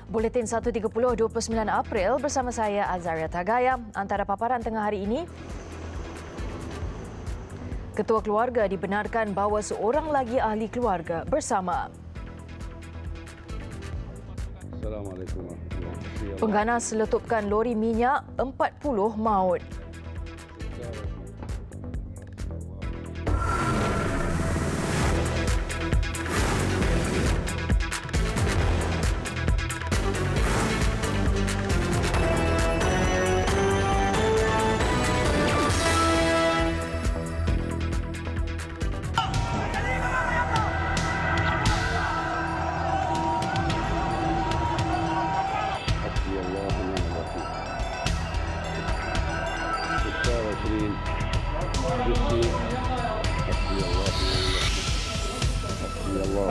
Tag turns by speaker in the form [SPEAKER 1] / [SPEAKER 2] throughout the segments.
[SPEAKER 1] Buletin 1.30 29 April bersama saya Azaria Tagaya. Antara paparan tengah hari ini, Ketua Keluarga dibenarkan bawa seorang lagi ahli keluarga bersama.
[SPEAKER 2] Assalamualaikum warahmatullahi wabarakatuh.
[SPEAKER 1] Pengganas letupkan lori minyak 40 maut.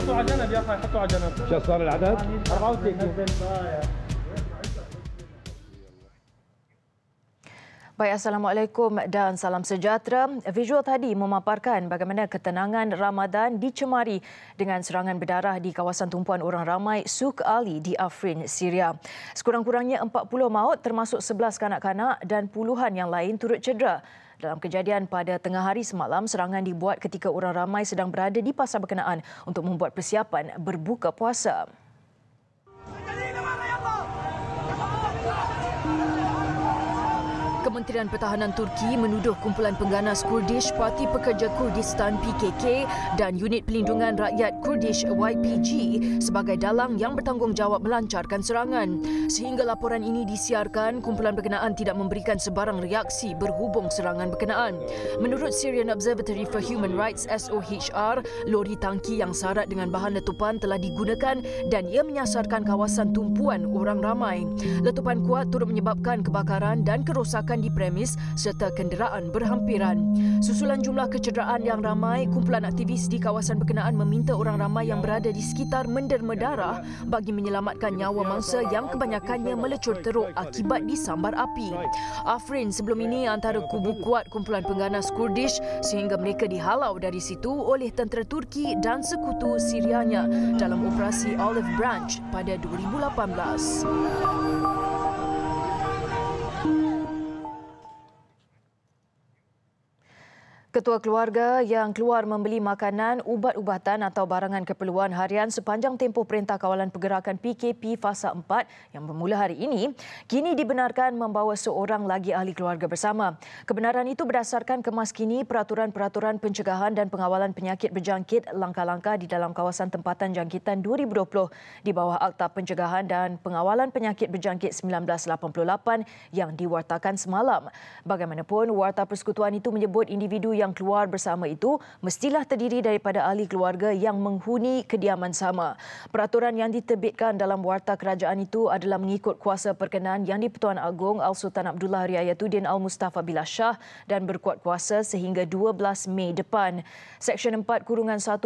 [SPEAKER 3] حطوا على جنب يا اخي، حطوا على جنب.
[SPEAKER 2] شو صار العدد؟
[SPEAKER 3] 34.
[SPEAKER 1] Baik, Assalamualaikum dan salam sejahtera. Visual tadi memaparkan bagaimana ketenangan Ramadan dicemari dengan serangan berdarah di kawasan tumpuan orang ramai Souk Ali di Afrin, Syria. Sekurang-kurangnya 40 maut termasuk 11 kanak-kanak dan puluhan yang lain turut cedera. Dalam kejadian pada tengah hari semalam, serangan dibuat ketika orang ramai sedang berada di pasar berkenaan untuk membuat persiapan berbuka puasa. Kementerian Pertahanan Turki menuduh kumpulan pengganas Kurdish Parti Pekerja Kurdistan PKK dan Unit Pelindungan Rakyat Kurdish YPG sebagai dalang yang bertanggungjawab melancarkan serangan. Sehingga laporan ini disiarkan, kumpulan berkenaan tidak memberikan sebarang reaksi berhubung serangan berkenaan. Menurut Syrian Observatory for Human Rights SOHR, lori tangki yang syarat dengan bahan letupan telah digunakan dan ia menyasarkan kawasan tumpuan orang ramai. Letupan kuat turut menyebabkan kebakaran dan kerosakan di premis serta kenderaan berhampiran. Susulan jumlah kecederaan yang ramai, kumpulan aktivis di kawasan berkenaan meminta orang ramai yang berada di sekitar menderma darah bagi menyelamatkan nyawa mangsa yang kebanyakannya melecur teruk akibat disambar api. Afrin sebelum ini antara kubu kuat kumpulan pengganas Kurdish sehingga mereka dihalau dari situ oleh tentera Turki dan sekutu Syrianya dalam operasi Olive Branch pada 2018. Ketua Keluarga yang keluar membeli makanan, ubat-ubatan atau barangan keperluan harian sepanjang tempoh Perintah Kawalan Pergerakan PKP Fasa 4 yang bermula hari ini, kini dibenarkan membawa seorang lagi ahli keluarga bersama. Kebenaran itu berdasarkan kemaskini Peraturan-Peraturan Pencegahan dan Pengawalan Penyakit Berjangkit langkah-langkah di dalam kawasan tempatan jangkitan 2020 di bawah Akta Pencegahan dan Pengawalan Penyakit Berjangkit 1988 yang diwartakan semalam. Bagaimanapun, Warta Persekutuan itu menyebut individu yang keluar bersama itu mestilah terdiri daripada ahli keluarga yang menghuni kediaman sama. Peraturan yang diterbitkan dalam warta kerajaan itu adalah mengikut kuasa perkenan Yang di-Pertuan Agong Al-Sultan Abdullah Riayatuddin Al-Mustafa Billah Shah dan berkuat kuasa sehingga 12 Mei depan. Seksyen 4-1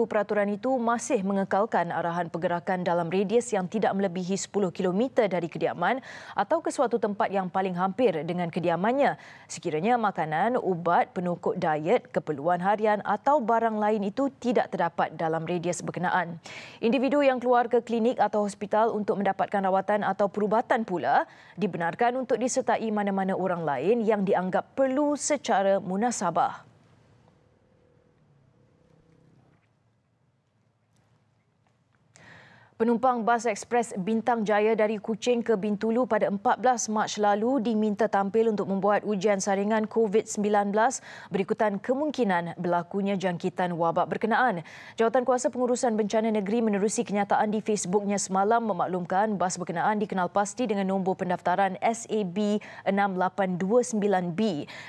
[SPEAKER 1] peraturan itu masih mengekalkan arahan pergerakan dalam radius yang tidak melebihi 10 km dari kediaman atau ke suatu tempat yang paling hampir dengan kediamannya. Sekiranya makanan, ubat, penukuk diet, keperluan harian atau barang lain itu tidak terdapat dalam radius berkenaan. Individu yang keluar ke klinik atau hospital untuk mendapatkan rawatan atau perubatan pula dibenarkan untuk disertai mana-mana orang lain yang dianggap perlu secara munasabah. Penumpang bas ekspres Bintang Jaya dari Kuching ke Bintulu pada 14 Mac lalu diminta tampil untuk membuat ujian saringan COVID-19 berikutan kemungkinan berlakunya jangkitan wabak berkenaan. Jawatankuasa Pengurusan Bencana Negeri menerusi kenyataan di Facebooknya semalam memaklumkan bas berkenaan dikenal pasti dengan nombor pendaftaran SAB 6829B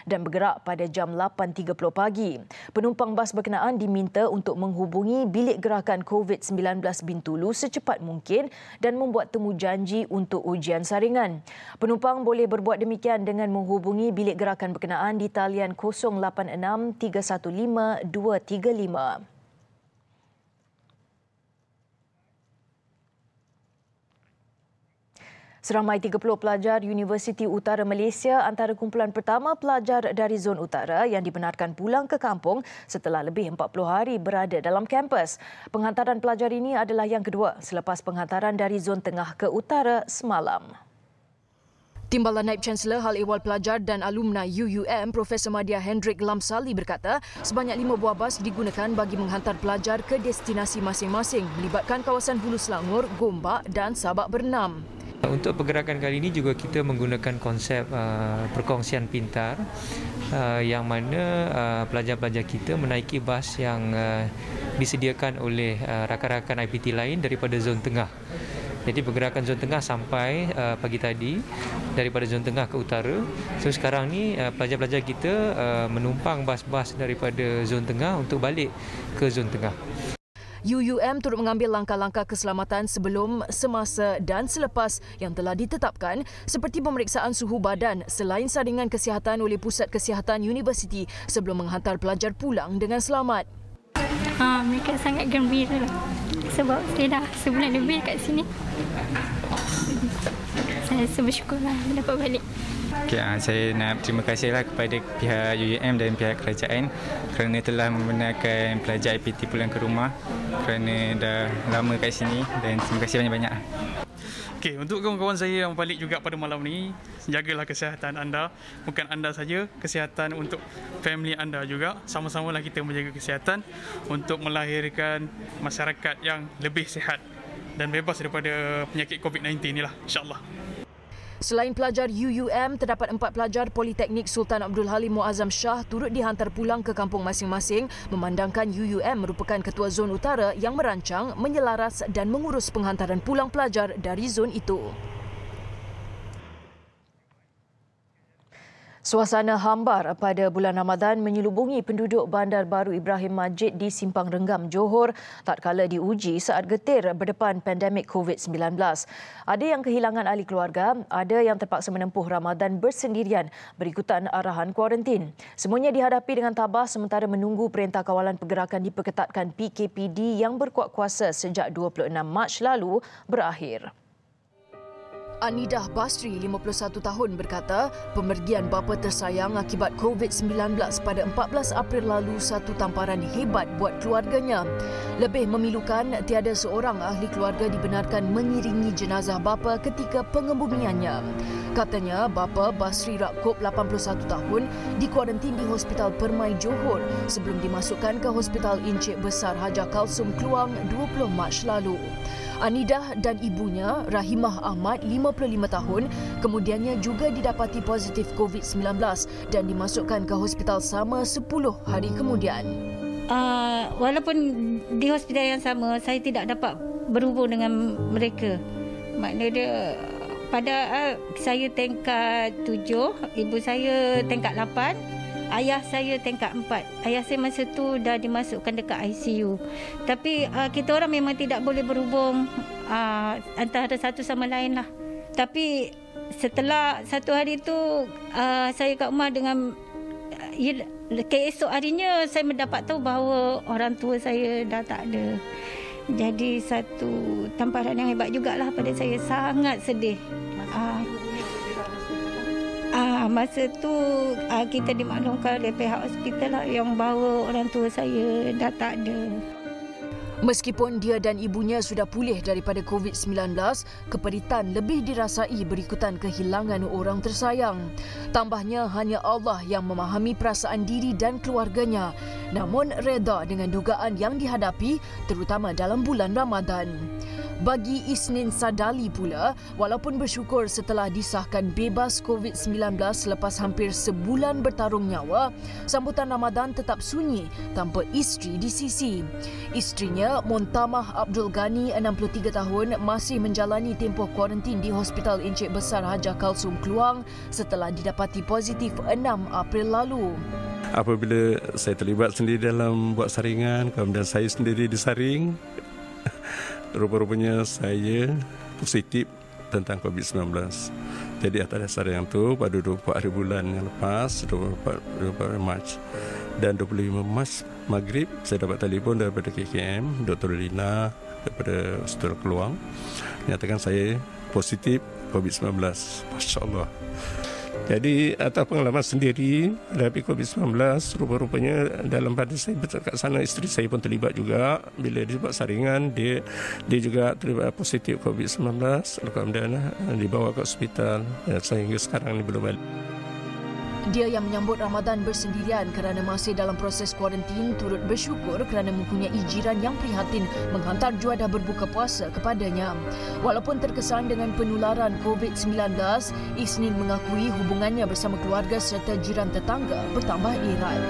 [SPEAKER 1] dan bergerak pada jam 8.30 pagi. Penumpang bas berkenaan diminta untuk menghubungi bilik gerakan COVID-19 Bintulu secepat mungkin dan membuat temu janji untuk ujian saringan. Penumpang boleh berbuat demikian dengan menghubungi bilik gerakan berkenaan di talian 086 315 235. Seramai 30 pelajar Universiti Utara Malaysia antara kumpulan pertama pelajar dari Zon Utara yang dibenarkan pulang ke kampung setelah lebih 40 hari berada dalam kampus. Penghantaran pelajar ini adalah yang kedua selepas penghantaran dari Zon Tengah ke Utara semalam. Timbalan Naib Chancellor Hal Ehwal Pelajar dan Alumni UUM Profesor Madya Hendrik Lamsali berkata sebanyak 5 buah bas digunakan bagi menghantar pelajar ke destinasi masing-masing melibatkan kawasan Hulu Selangor, Gombak dan Sabak Bernam.
[SPEAKER 4] Untuk pergerakan kali ini juga kita menggunakan konsep perkongsian pintar yang mana pelajar-pelajar kita menaiki bas yang disediakan oleh rakan-rakan IPT lain daripada Zon Tengah. Jadi pergerakan Zon Tengah sampai pagi tadi daripada Zon Tengah ke Utara. So sekarang ni pelajar-pelajar kita menumpang bas-bas daripada Zon Tengah untuk balik ke Zon Tengah.
[SPEAKER 1] UUM turut mengambil langkah-langkah keselamatan sebelum, semasa dan selepas yang telah ditetapkan seperti pemeriksaan suhu badan selain saringan kesihatan oleh Pusat Kesihatan Universiti sebelum menghantar pelajar pulang dengan selamat.
[SPEAKER 5] Mereka sangat gembira sebab saya dah sebulan lebih kat sini. Saya bersyukurlah dapat balik.
[SPEAKER 6] Saya nak terima kasihlah kepada pihak UUM dan pihak kerajaan kerana telah membenarkan pelajar IPT pulang ke rumah kerana dah lama kat sini, dan terima kasih banyak-banyak.
[SPEAKER 3] Okey, untuk kawan-kawan saya yang balik juga pada malam ni, jagalah kesihatan anda. Bukan anda saja, kesihatan untuk family anda juga. Sama-samalah kita menjaga kesihatan untuk melahirkan masyarakat yang lebih sihat dan bebas daripada penyakit COVID-19 inilah, insya-Allah.
[SPEAKER 1] Selain pelajar UUM, terdapat 4 pelajar Politeknik Sultan Abdul Halim Muazzam Shah turut dihantar pulang ke kampung masing-masing memandangkan UUM merupakan ketua Zon Utara yang merancang, menyelaras dan mengurus penghantaran pulang pelajar dari zon itu. Suasana hambar pada bulan Ramadan menyelubungi penduduk Bandar Baru Ibrahim Majid di Simpang Renggam, Johor, tatkala diuji saat getir berdepan pandemik COVID-19. Ada yang kehilangan ahli keluarga, ada yang terpaksa menempuh Ramadan bersendirian berikutan arahan kuarantin. Semuanya dihadapi dengan tabah sementara menunggu Perintah Kawalan Pergerakan Diperketatkan PKPD yang berkuat kuasa sejak 26 Mac lalu berakhir. Anidah Basri, 51 tahun berkata, pemergian bapa tersayang akibat COVID-19 pada 14 April lalu satu tamparan hebat buat keluarganya. Lebih memilukan, tiada seorang ahli keluarga dibenarkan mengiringi jenazah bapa ketika pengebumiannya. Katanya, bapa Basri Rakob, 81 tahun, dikuarantin di Hospital Permai Johor sebelum dimasukkan ke Hospital Encik Besar Haja Kalsum Kluang 20 Mac lalu. Anidah dan ibunya, Rahimah Ahmad, 55 tahun, kemudiannya juga didapati positif COVID-19 dan dimasukkan ke hospital sama 10 hari kemudian.
[SPEAKER 5] Walaupun di hospital yang sama, saya tidak dapat berhubung dengan mereka. Maknanya dia, pada saya tingkat 7, ibu saya tingkat 8. Ayah saya tingkat 4. Ayah saya masa tu dah dimasukkan dekat ICU. Tapi kita orang memang tidak boleh berhubung antara satu sama lain lah. Tapi setelah satu hari tu saya kat rumah dengan keesok harinya saya mendapat tahu bahawa orang tua saya dah tak ada. Jadi satu tamparan yang hebat jugalah pada saya. Sangat sedih. Masa tu kita dimaklumkan oleh pihak hospital lah yang bahawa orang tua saya dah tak ada.
[SPEAKER 1] Meskipun dia dan ibunya sudah pulih daripada COVID-19, keperitan lebih dirasai berikutan kehilangan orang tersayang. Tambahnya, hanya Allah yang memahami perasaan diri dan keluarganya. Namun reda dengan dugaan yang dihadapi, terutama dalam bulan Ramadan. Bagi Isnin Sadali pula, walaupun bersyukur setelah disahkan bebas COVID-19 selepas hampir sebulan bertarung nyawa, sambutan Ramadan tetap sunyi tanpa isteri di sisi. Isterinya, Montamah Abdul Ghani, 63 tahun, masih menjalani tempoh kuarantin di Hospital Encik Besar Haja Kalsum Kluang setelah didapati positif 6 April lalu.
[SPEAKER 2] Apabila saya terlibat sendiri dalam buat saringan, kemudian saya sendiri disaring, rupa-rupanya saya positif tentang COVID-19. Jadi atas dasar yang tu, pada 24 hari bulan yang lepas, 24 Mac dan 25 Mac Maghrib, saya dapat telefon daripada KKM, Dr. Lina, daripada Hospital Keluang, nyatakan saya positif COVID-19. Masya Allah. Jadi atas pengalaman sendiri dari COVID-19, rupa-rupanya dalam pada saya kat sana isteri saya pun terlibat juga. Bila dia buat saringan, dia juga terlibat positif COVID-19. Alhamdulillah dibawa ke hospital sehingga sekarang ni belum balik.
[SPEAKER 1] Dia yang menyambut Ramadan bersendirian kerana masih dalam proses kuarantin turut bersyukur kerana mempunyai jiran yang prihatin menghantar juadah berbuka puasa kepadanya. Walaupun terkesan dengan penularan COVID-19, Isnin mengakui hubungannya bersama keluarga serta jiran tetangga bertambah erat.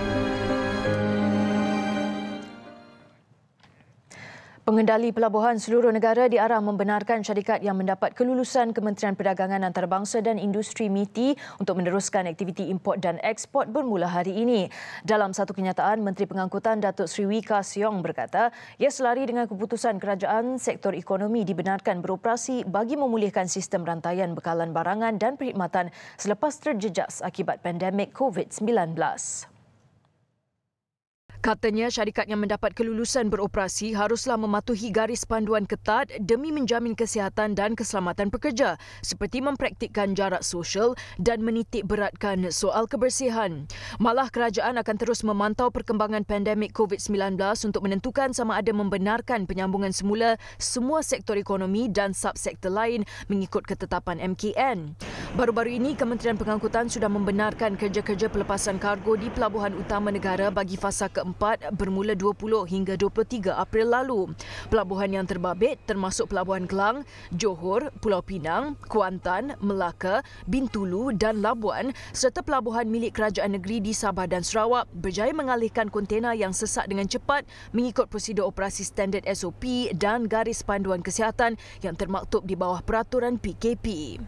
[SPEAKER 1] Pengendali pelabuhan seluruh negara diarah membenarkan syarikat yang mendapat kelulusan Kementerian Perdagangan Antarabangsa dan Industri MITI untuk meneruskan aktiviti import dan ekspor bermula hari ini. Dalam satu kenyataan, Menteri Pengangkutan Datuk Sri Wika Siong berkata, ia selari dengan keputusan kerajaan sektor ekonomi dibenarkan beroperasi bagi memulihkan sistem rantaian bekalan barangan dan perkhidmatan selepas terjejas akibat pandemik COVID-19. Katanya syarikat yang mendapat kelulusan beroperasi haruslah mematuhi garis panduan ketat demi menjamin kesihatan dan keselamatan pekerja seperti mempraktikkan jarak sosial dan menitik beratkan soal kebersihan. Malah kerajaan akan terus memantau perkembangan pandemik COVID-19 untuk menentukan sama ada membenarkan penyambungan semula semua sektor ekonomi dan subsektor lain mengikut ketetapan MKN. Baru-baru ini Kementerian Pengangkutan sudah membenarkan kerja-kerja pelepasan kargo di pelabuhan utama negara bagi fasa keempat bermula 20 hingga 23 April lalu. Pelabuhan yang terbabit termasuk Pelabuhan Kelang, Johor, Pulau Pinang, Kuantan, Melaka, Bintulu dan Labuan serta pelabuhan milik kerajaan negeri di Sabah dan Sarawak berjaya mengalihkan kontena yang sesak dengan cepat mengikut prosedur operasi standard SOP dan garis panduan kesihatan yang termaktub di bawah peraturan PKP.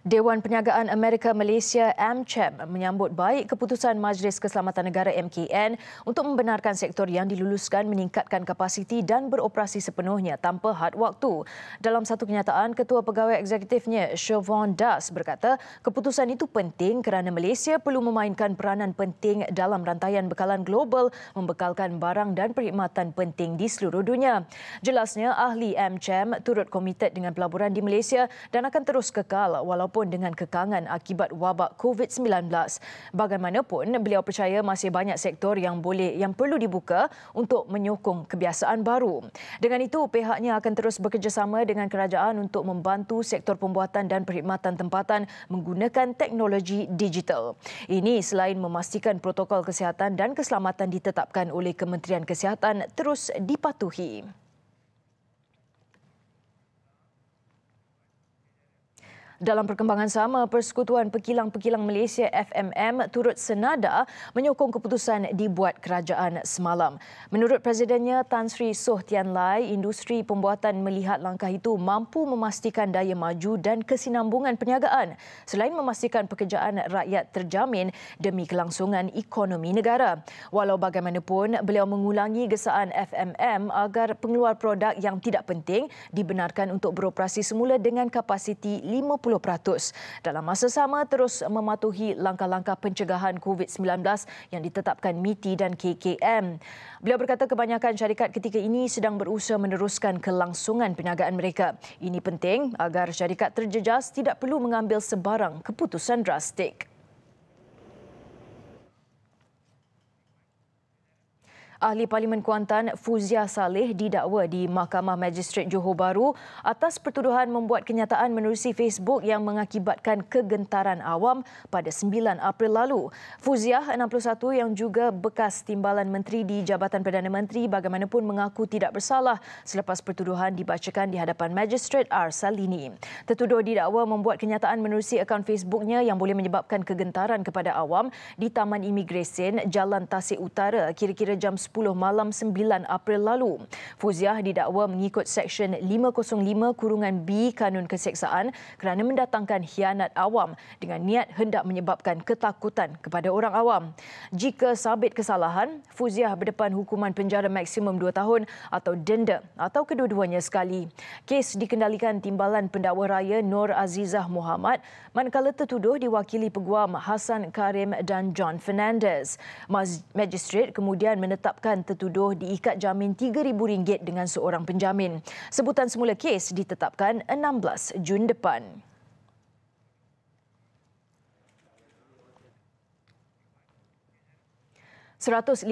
[SPEAKER 1] Dewan Perniagaan Amerika Malaysia AmCham menyambut baik keputusan Majlis Keselamatan Negara MKN untuk membenarkan sektor yang diluluskan meningkatkan kapasiti dan beroperasi sepenuhnya tanpa had waktu. Dalam satu kenyataan, Ketua Pegawai Eksekutifnya Siobhan Das berkata keputusan itu penting kerana Malaysia perlu memainkan peranan penting dalam rantaian bekalan global membekalkan barang dan perkhidmatan penting di seluruh dunia. Jelasnya, ahli AmCham turut komited dengan pelaburan di Malaysia dan akan terus kekal walaupun dengan kekangan akibat wabak COVID-19. Bagaimanapun, beliau percaya masih banyak sektor yang perlu dibuka untuk menyokong kebiasaan baru. Dengan itu, pihaknya akan terus bekerjasama dengan kerajaan untuk membantu sektor pembuatan dan perkhidmatan tempatan menggunakan teknologi digital. Ini selain memastikan protokol kesihatan dan keselamatan ditetapkan oleh Kementerian Kesihatan terus dipatuhi. Dalam perkembangan sama, Persekutuan Pekilang-Pekilang Malaysia FMM turut senada menyokong keputusan dibuat kerajaan semalam. Menurut Presidennya Tan Sri Soh Tian Lai, industri pembuatan melihat langkah itu mampu memastikan daya maju dan kesinambungan perniagaan selain memastikan pekerjaan rakyat terjamin demi kelangsungan ekonomi negara. Walau bagaimanapun, beliau mengulangi gesaan FMM agar pengeluar produk yang tidak penting dibenarkan untuk beroperasi semula dengan kapasiti 50%. Dalam masa sama, terus mematuhi langkah-langkah pencegahan COVID-19 yang ditetapkan MITI dan KKM. Beliau berkata kebanyakan syarikat ketika ini sedang berusaha meneruskan kelangsungan perniagaan mereka. Ini penting agar syarikat terjejas tidak perlu mengambil sebarang keputusan drastik. Ahli Parlimen Kuantan Fuzia Saleh didakwa di Mahkamah Magistrate Johor Bahru atas pertuduhan membuat kenyataan menerusi Facebook yang mengakibatkan kegentaran awam pada 9 April lalu. Fuzia, 61, yang juga bekas timbalan menteri di Jabatan Perdana Menteri bagaimanapun mengaku tidak bersalah selepas pertuduhan dibacakan di hadapan Magistrate R. Salini. Tertuduh didakwa membuat kenyataan menerusi akaun Facebooknya yang boleh menyebabkan kegentaran kepada awam di Taman Imigresen Jalan Tasik Utara kira-kira jam 10 malam 9 April lalu. Fuziah didakwa mengikut Seksyen 505(b) Kanun Keseksaan kerana mendatangkan hianat awam dengan niat hendak menyebabkan ketakutan kepada orang awam. Jika sabit kesalahan, Fuziah berdepan hukuman penjara maksimum 2 tahun atau denda atau kedua-duanya sekali. Kes dikendalikan Timbalan Pendakwa Raya Nur Azizah Muhammad manakala tertuduh diwakili Peguam Hassan Karim dan John Fernandez. Magistrate kemudian menetapkan ditetapkan tertuduh diikat jamin RM3,000 dengan seorang penjamin. Sebutan semula kes ditetapkan 16 Jun depan. 154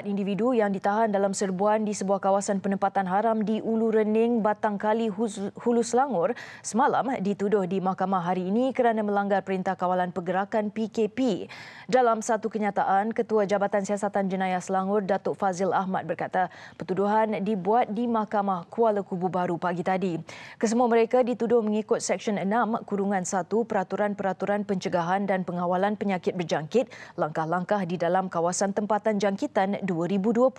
[SPEAKER 1] individu yang ditahan dalam serbuan di sebuah kawasan penempatan haram di Ulu Rening, Batang Kali, Hulu Selangor semalam dituduh di mahkamah hari ini kerana melanggar Perintah Kawalan Pergerakan PKP. Dalam satu kenyataan, Ketua Jabatan Siasatan Jenayah Selangor, Datuk Fazil Ahmad berkata, pertuduhan dibuat di Mahkamah Kuala Kubu Baru pagi tadi. Kesemua mereka dituduh mengikut Seksyen 6 Kurungan 1 Peraturan-Peraturan Pencegahan dan Pengawalan Penyakit Berjangkit, langkah-langkah di dalam kawasan tempatan jangkitan 2020.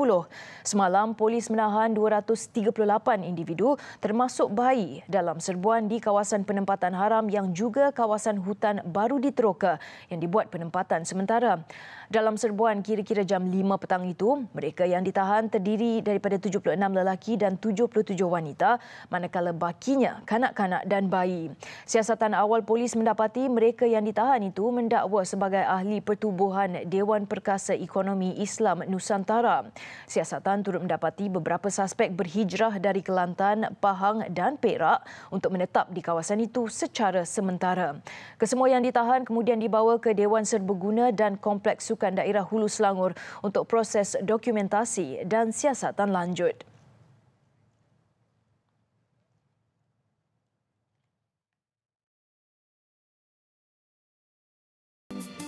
[SPEAKER 1] Semalam, polis menahan 238 individu termasuk bayi dalam serbuan di kawasan penempatan haram yang juga kawasan hutan baru di Teroka yang dibuat penempatan sementara. Dalam serbuan kira-kira jam 5 petang itu, mereka yang ditahan terdiri daripada 76 lelaki dan 77 wanita, manakala bakinya kanak-kanak dan bayi. Siasatan awal polis mendapati mereka yang ditahan itu mendakwa sebagai ahli pertubuhan Dewan Perkasa Ekonomi Islam Nusantara. Siasatan turut mendapati beberapa suspek berhijrah dari Kelantan, Pahang dan Perak untuk menetap di kawasan itu secara sementara. Kesemua yang ditahan kemudian dibawa ke Dewan Serbaguna dan Kompleks Sukan Daerah Hulu Selangor untuk proses dokumentasi dan siasatan lanjut.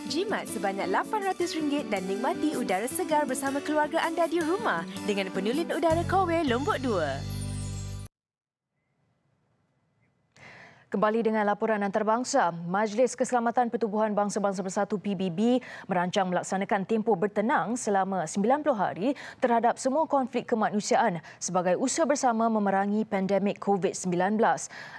[SPEAKER 7] Jimat sebanyak RM800 dan nikmati udara segar bersama keluarga anda di rumah dengan penyulin udara Kowe Lombok 2.
[SPEAKER 1] Kembali dengan laporan antarabangsa, Majlis Keselamatan Pertubuhan Bangsa-Bangsa Bersatu PBB merancang melaksanakan tempoh bertenang selama 90 hari terhadap semua konflik kemanusiaan sebagai usaha bersama memerangi pandemik COVID-19.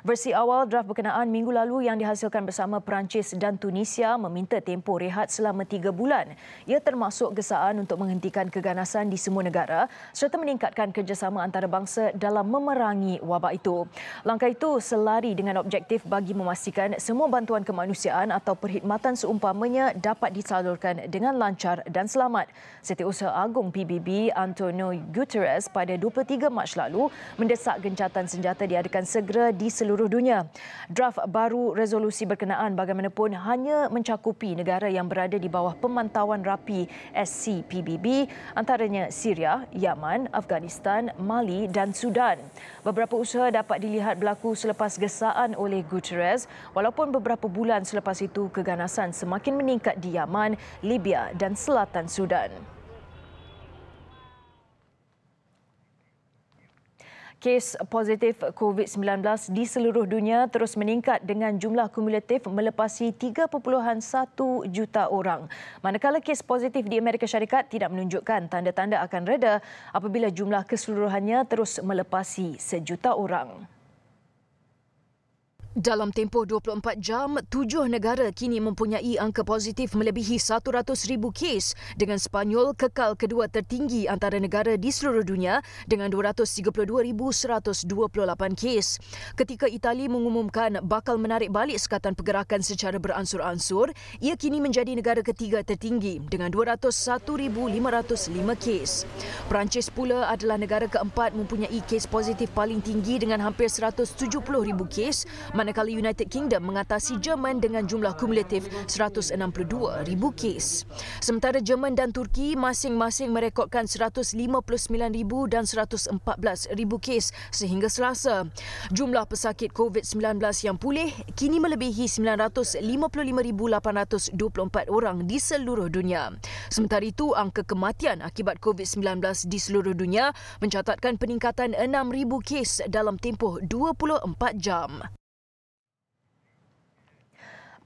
[SPEAKER 1] Versi awal draft berkenaan minggu lalu yang dihasilkan bersama Perancis dan Tunisia meminta tempoh rehat selama 3 bulan. Ia termasuk gesaan untuk menghentikan keganasan di semua negara serta meningkatkan kerjasama antarabangsa dalam memerangi wabak itu. Langkah itu selari dengan objektif bagi memastikan semua bantuan kemanusiaan atau perkhidmatan seumpamanya dapat disalurkan dengan lancar dan selamat. Setiausaha Agung PBB Antonio Guterres pada 23 Mac lalu mendesak gencatan senjata diadakan segera di seluruh dunia. Draft baru resolusi berkenaan bagaimanapun hanya mencakupi negara yang berada di bawah pemantauan rapi SC PBB antaranya Syria, Yaman, Afghanistan, Mali dan Sudan. Beberapa usaha dapat dilihat berlaku selepas gesaan oleh Guterres, walaupun beberapa bulan selepas itu keganasan semakin meningkat di Yaman, Libya dan Selatan Sudan. Kes positif COVID-19 di seluruh dunia terus meningkat dengan jumlah kumulatif melepasi 3.1 juta orang. Manakala kes positif di Amerika Syarikat tidak menunjukkan tanda-tanda akan reda apabila jumlah keseluruhannya terus melepasi 1 juta orang. Dalam tempoh 24 jam, 7 negara kini mempunyai angka positif melebihi 100,000 kes dengan Sepanyol kekal kedua tertinggi antara negara di seluruh dunia dengan 232,128 kes. Ketika Itali mengumumkan bakal menarik balik sekatan pergerakan secara beransur-ansur, ia kini menjadi negara ketiga tertinggi dengan 201,505 kes. Perancis pula adalah negara keempat mempunyai kes positif paling tinggi dengan hampir 170,000 kes, manakala United Kingdom mengatasi Jerman dengan jumlah kumulatif 162,000 kes. Sementara Jerman dan Turki masing-masing merekodkan 159,000 dan 114,000 kes sehingga Selasa. Jumlah pesakit COVID-19 yang pulih kini melebihi 955,824 orang di seluruh dunia. Sementara itu, angka kematian akibat COVID-19 di seluruh dunia mencatatkan peningkatan 6,000 kes dalam tempoh 24 jam.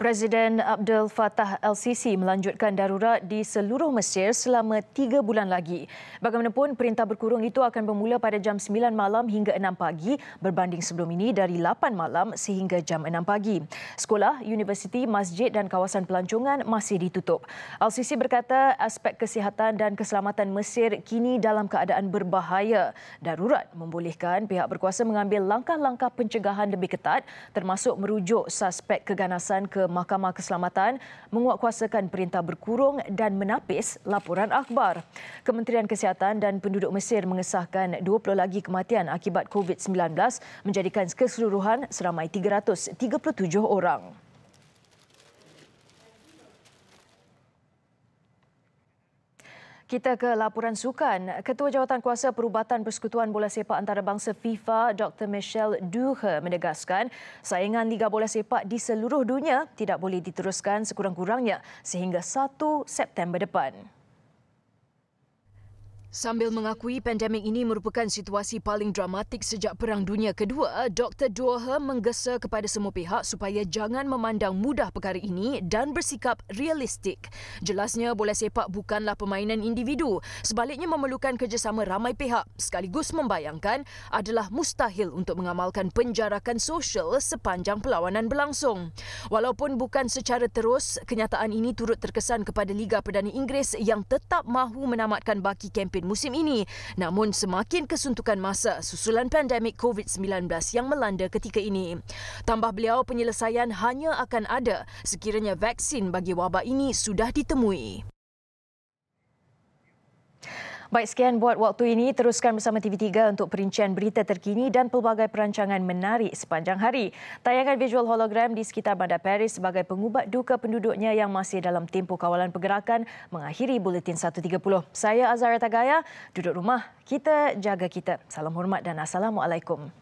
[SPEAKER 1] Presiden Abdel Fattah El-Sisi melanjutkan darurat di seluruh Mesir selama 3 bulan lagi. Bagaimanapun, perintah berkurung itu akan bermula pada jam 9 malam hingga 6 pagi berbanding sebelum ini dari 8 malam sehingga jam 6 pagi. Sekolah, universiti, masjid dan kawasan pelancongan masih ditutup. El-Sisi berkata aspek kesihatan dan keselamatan Mesir kini dalam keadaan berbahaya. Darurat membolehkan pihak berkuasa mengambil langkah-langkah pencegahan lebih ketat termasuk merujuk suspek keganasan ke Mahkamah Keselamatan menguatkuasakan perintah berkurung dan menapis laporan akhbar. Kementerian Kesihatan dan Penduduk Mesir mengesahkan 20 lagi kematian akibat COVID-19 menjadikan keseluruhan seramai 337 orang. Kita ke laporan sukan. Ketua Jawatankuasa Perubatan Persekutuan Bola Sepak Antarabangsa FIFA, Dr. Michel Duhe menegaskan saingan Liga Bola Sepak di seluruh dunia tidak boleh diteruskan sekurang-kurangnya sehingga 1 September depan. Sambil mengakui pandemik ini merupakan situasi paling dramatik sejak Perang Dunia Kedua, Dr. Duhe menggesa kepada semua pihak supaya jangan memandang mudah perkara ini dan bersikap realistik. Jelasnya, bola sepak bukanlah permainan individu. Sebaliknya memerlukan kerjasama ramai pihak. Sekaligus membayangkan adalah mustahil untuk mengamalkan penjarakan sosial sepanjang perlawanan berlangsung. Walaupun bukan secara terus, kenyataan ini turut terkesan kepada Liga Perdana Inggeris yang tetap mahu menamatkan baki kempen musim ini. Namun semakin kesuntukan masa susulan pandemik COVID-19 yang melanda ketika ini. Tambah beliau, penyelesaian hanya akan ada sekiranya vaksin bagi wabak ini sudah ditemui. Baik, sekian buat waktu ini. Teruskan bersama TV3 untuk perincian berita terkini dan pelbagai perancangan menarik sepanjang hari. Tayangan visual hologram di sekitar bandar Paris sebagai pengubat duka penduduknya yang masih dalam tempoh kawalan pergerakan mengakhiri Buletin 1.30. Saya Azhara Tagaya, duduk rumah, kita jaga kita. Salam hormat dan Assalamualaikum.